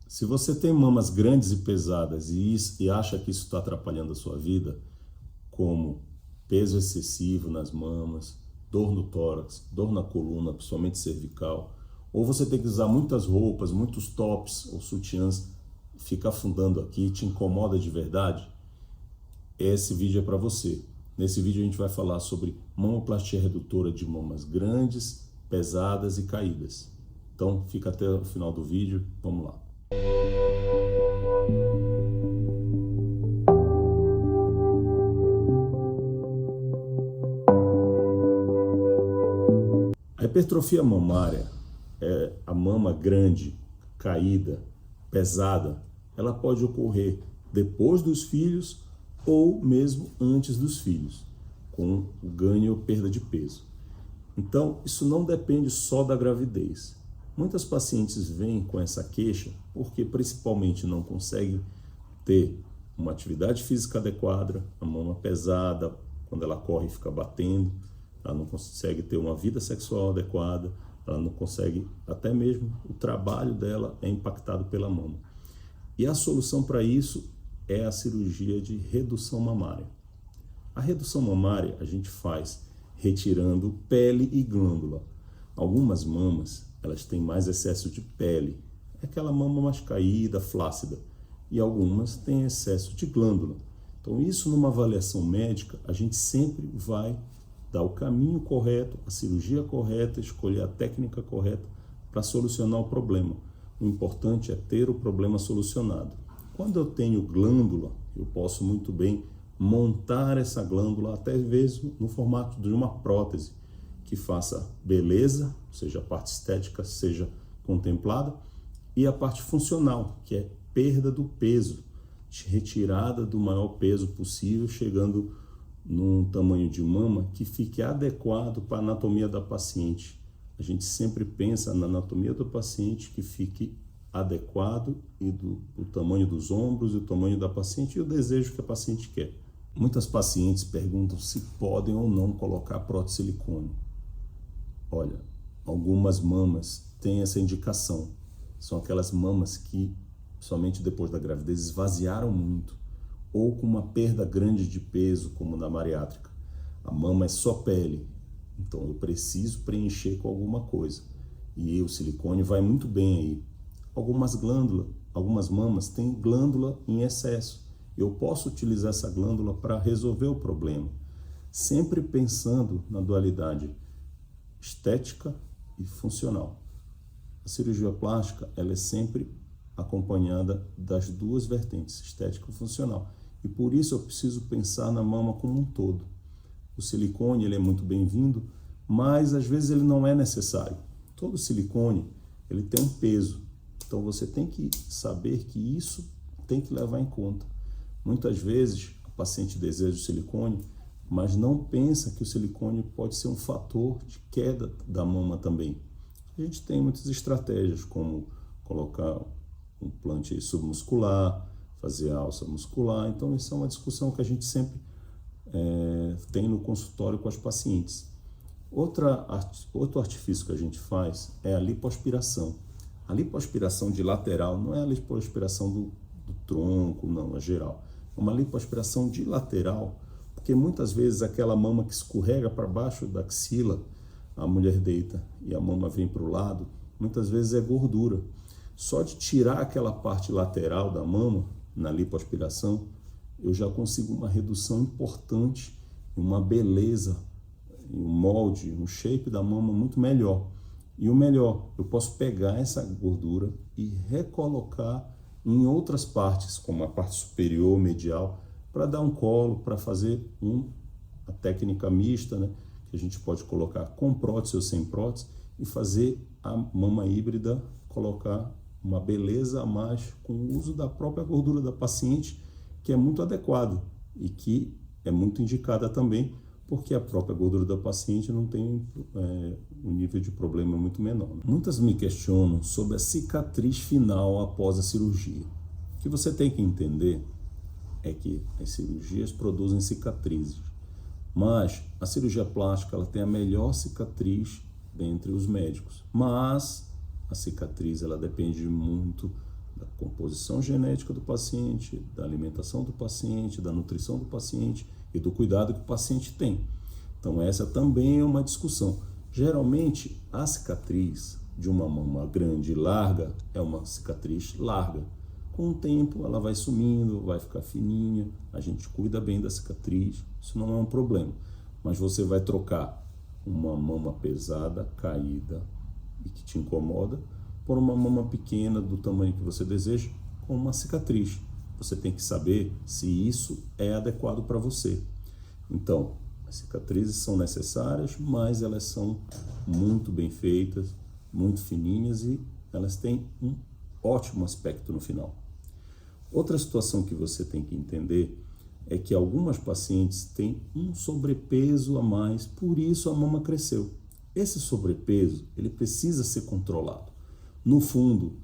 Se você tem mamas grandes e pesadas e acha que isso está atrapalhando a sua vida, como peso excessivo nas mamas, dor no tórax, dor na coluna, principalmente cervical, ou você tem que usar muitas roupas, muitos tops ou sutiãs, fica afundando aqui, te incomoda de verdade, esse vídeo é para você. Nesse vídeo a gente vai falar sobre mamoplastia redutora de mamas grandes, pesadas e caídas. Então fica até o final do vídeo, vamos lá. A hipertrofia mamária é a mama grande, caída, pesada. Ela pode ocorrer depois dos filhos ou mesmo antes dos filhos, com o ganho ou perda de peso. Então, isso não depende só da gravidez. Muitas pacientes vêm com essa queixa porque principalmente não conseguem ter uma atividade física adequada, a mama pesada, quando ela corre fica batendo, ela não consegue ter uma vida sexual adequada, ela não consegue, até mesmo o trabalho dela é impactado pela mama. E a solução para isso é a cirurgia de redução mamária. A redução mamária a gente faz retirando pele e glândula. Algumas mamas, elas têm mais excesso de pele, é aquela mama mais caída, flácida, e algumas têm excesso de glândula. Então isso numa avaliação médica, a gente sempre vai dar o caminho correto, a cirurgia correta, escolher a técnica correta para solucionar o problema. O importante é ter o problema solucionado. Quando eu tenho glândula, eu posso muito bem montar essa glândula, até mesmo no formato de uma prótese, que faça beleza, ou seja, a parte estética seja contemplada, e a parte funcional, que é perda do peso, retirada do maior peso possível, chegando num tamanho de mama que fique adequado para a anatomia da paciente. A gente sempre pensa na anatomia do paciente que fique adequado e o tamanho dos ombros, e o tamanho da paciente e o desejo que a paciente quer. Muitas pacientes perguntam se podem ou não colocar prótese silicone. Olha, algumas mamas têm essa indicação. São aquelas mamas que somente depois da gravidez esvaziaram muito, ou com uma perda grande de peso, como na bariátrica. A mama é só pele, então eu preciso preencher com alguma coisa. E o silicone vai muito bem aí. Algumas glândulas, algumas mamas têm glândula em excesso. Eu posso utilizar essa glândula para resolver o problema, sempre pensando na dualidade estética e funcional. A cirurgia plástica, ela é sempre acompanhada das duas vertentes, estética e funcional. E por isso eu preciso pensar na mama como um todo. O silicone, ele é muito bem-vindo, mas às vezes ele não é necessário. Todo silicone, ele tem um peso. Então você tem que saber que isso tem que levar em conta. Muitas vezes a paciente deseja o silicone, mas não pensa que o silicone pode ser um fator de queda da mama também. A gente tem muitas estratégias, como colocar um implante submuscular, fazer alça muscular. Então isso é uma discussão que a gente sempre tem no consultório com as pacientes. Outro artifício que a gente faz é a lipoaspiração. A lipoaspiração de lateral não é a lipoaspiração do tronco, não, é geral. É uma lipoaspiração de lateral, porque muitas vezes aquela mama que escorrega para baixo da axila, a mulher deita e a mama vem para o lado, muitas vezes é gordura. Só de tirar aquela parte lateral da mama, na lipoaspiração, eu já consigo uma redução importante, uma beleza, um molde, um shape da mama muito melhor. E o melhor, eu posso pegar essa gordura e recolocar em outras partes, como a parte superior, medial, para dar um colo, para fazer a técnica mista, né? Que a gente pode colocar com prótese ou sem prótese e fazer a mama híbrida, colocar uma beleza a mais com o uso da própria gordura da paciente, que é muito adequado e que é muito indicada também, porque a própria gordura da paciente não tem um nível de problema muito menor. Muitas me questionam sobre a cicatriz final após a cirurgia. O que você tem que entender é que as cirurgias produzem cicatrizes, mas a cirurgia plástica ela tem a melhor cicatriz dentre os médicos, mas a cicatriz ela depende muito da composição genética do paciente, da alimentação do paciente, da nutrição do paciente e do cuidado que o paciente tem. Então essa também é uma discussão. Geralmente a cicatriz de uma mama grande e larga é uma cicatriz larga. Com o tempo ela vai sumindo, vai ficar fininha, a gente cuida bem da cicatriz, isso não é um problema. Mas você vai trocar uma mama pesada, caída e que te incomoda, por uma mama pequena do tamanho que você deseja, com uma cicatriz. Você tem que saber se isso é adequado para você. Então, as cicatrizes são necessárias, mas elas são muito bem feitas, muito fininhas e elas têm um ótimo aspecto no final. Outra situação que você tem que entender é que algumas pacientes têm um sobrepeso a mais, por isso a mama cresceu. Esse sobrepeso, ele precisa ser controlado. No fundo,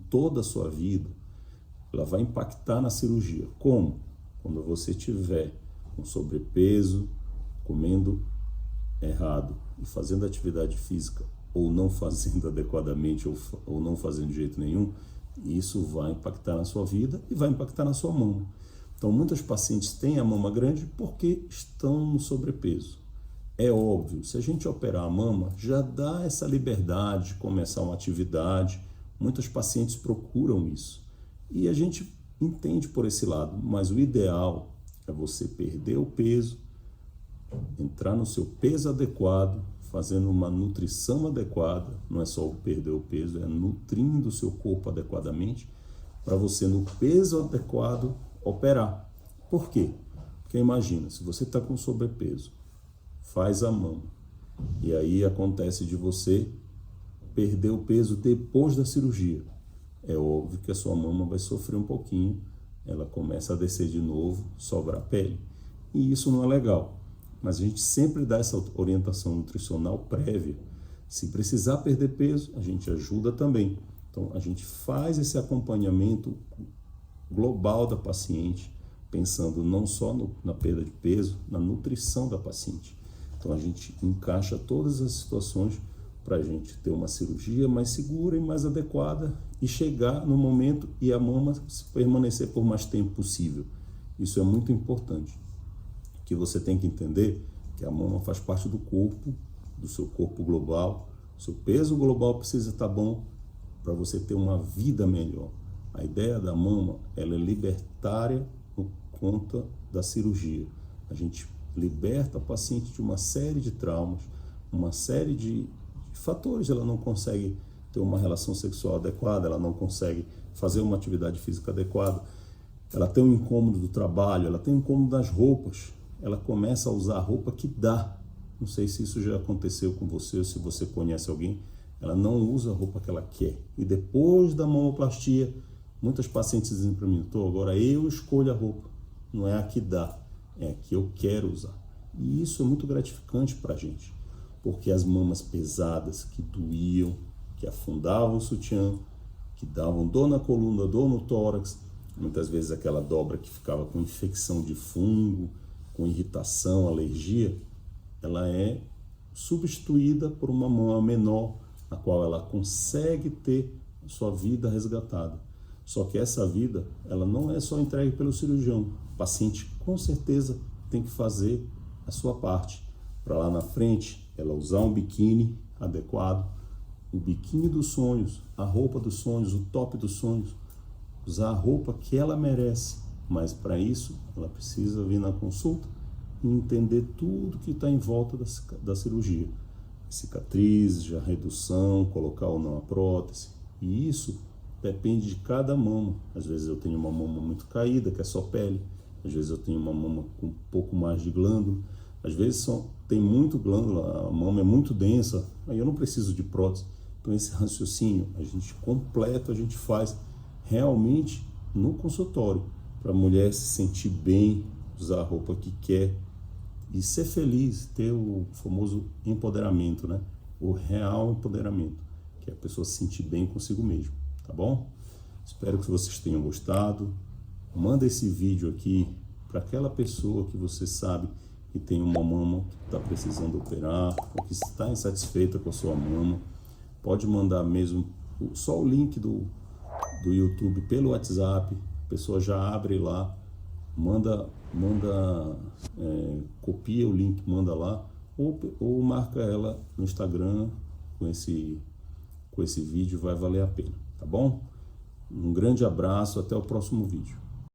toda a sua vida, ela vai impactar na cirurgia. Como? Quando você tiver com sobrepeso, comendo errado e fazendo atividade física, ou não fazendo adequadamente, ou não fazendo de jeito nenhum, isso vai impactar na sua vida e vai impactar na sua mama. Então, muitas pacientes têm a mama grande porque estão no sobrepeso. É óbvio, se a gente operar a mama, já dá essa liberdade de começar uma atividade. Muitas pacientes procuram isso. E a gente entende por esse lado, mas o ideal é você perder o peso, entrar no seu peso adequado, fazendo uma nutrição adequada, não é só perder o peso, é nutrindo o seu corpo adequadamente, para você, no peso adequado, operar. Por quê? Porque imagina, se você está com sobrepeso, faz a mama, e aí acontece de você perder o peso depois da cirurgia. É óbvio que a sua mama vai sofrer um pouquinho, ela começa a descer de novo, sobra a pele. E isso não é legal. Mas a gente sempre dá essa orientação nutricional prévia. Se precisar perder peso, a gente ajuda também. Então, a gente faz esse acompanhamento global da paciente, pensando não só na perda de peso, na nutrição da paciente. Então, a gente encaixa todas as situações para a gente ter uma cirurgia mais segura e mais adequada e chegar no momento e a mama permanecer por mais tempo possível. Isso é muito importante. Que você tem que entender que a mama faz parte do corpo, do seu corpo global. O seu peso global precisa estar bom para você ter uma vida melhor. A ideia da mama, ela é libertária por conta da cirurgia. A gente liberta a paciente de uma série de traumas, uma série de fatores. Ela não consegue ter uma relação sexual adequada, ela não consegue fazer uma atividade física adequada, ela tem um incômodo do trabalho, ela tem um incômodo das roupas, ela começa a usar a roupa que dá. Não sei se isso já aconteceu com você ou se você conhece alguém. Ela não usa a roupa que ela quer. E depois da mamoplastia, muitas pacientes dizem para mim, agora eu escolho a roupa. Não é a que dá, é a que eu quero usar. E isso é muito gratificante para a gente. Porque as mamas pesadas que doíam, que afundavam o sutiã, que davam dor na coluna, dor no tórax, muitas vezes aquela dobra que ficava com infecção de fungo, com irritação, alergia, ela é substituída por uma mama menor, na qual ela consegue ter a sua vida resgatada. Só que essa vida, ela não é só entregue pelo cirurgião. O paciente, com certeza, tem que fazer a sua parte. Para lá na frente, ela usar um biquíni adequado, o biquíni dos sonhos, a roupa dos sonhos, o top dos sonhos, usar a roupa que ela merece. Mas para isso, ela precisa vir na consulta e entender tudo que está em volta da cirurgia. Cicatrizes, a redução, colocar ou não a prótese. E isso depende de cada mama. Às vezes eu tenho uma mama muito caída, que é só pele. Às vezes eu tenho uma mama com um pouco mais de glândula. Às vezes tem muito glândula, a mama é muito densa, aí eu não preciso de prótese. Então esse raciocínio a gente completa, a gente faz realmente no consultório, para a mulher se sentir bem, usar a roupa que quer e ser feliz, ter o famoso empoderamento, né? O real empoderamento, que é a pessoa se sentir bem consigo mesmo, tá bom? Espero que vocês tenham gostado. Manda esse vídeo aqui para aquela pessoa que você sabe que tem uma mama que está precisando operar, ou que está insatisfeita com a sua mama. Pode mandar mesmo só o link do YouTube pelo WhatsApp, a pessoa já abre lá, copia o link, manda lá, ou marca ela no Instagram com esse vídeo, vai valer a pena, tá bom? Um grande abraço, até o próximo vídeo.